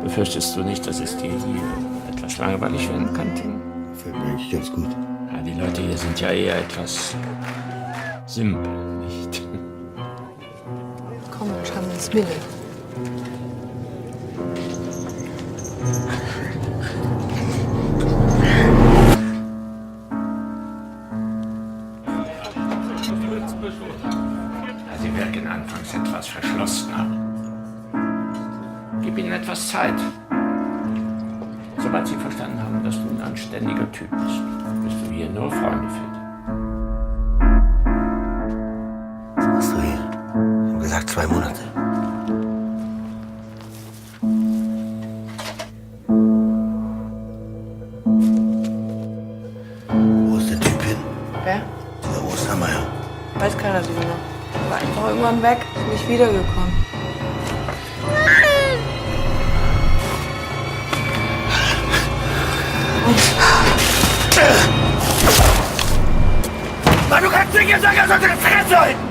Befürchtest du nicht, dass es dir hier etwas langweilig werden könnte? Gefällt mir eigentlich ganz gut. Ja, die Leute hier sind ja eher etwas simpel, nicht? Komm, schauen wir ins Mille. Sie wirken anfangs etwas verschlossener. Gib ihnen etwas Zeit. Sobald sie verstanden haben, dass du ein anständiger Typ bist, wirst du hier nur Freunde finden. Was machst du hier? Ich habe gesagt 2 Monate. Wo ist der Typ hin? Wer? Dieser Ostermeier. Weiß keiner so genau. War einfach irgendwann weg, ist nicht wiedergekommen. Mann, du kannst nicht sagen, er sollte das Fresse halten!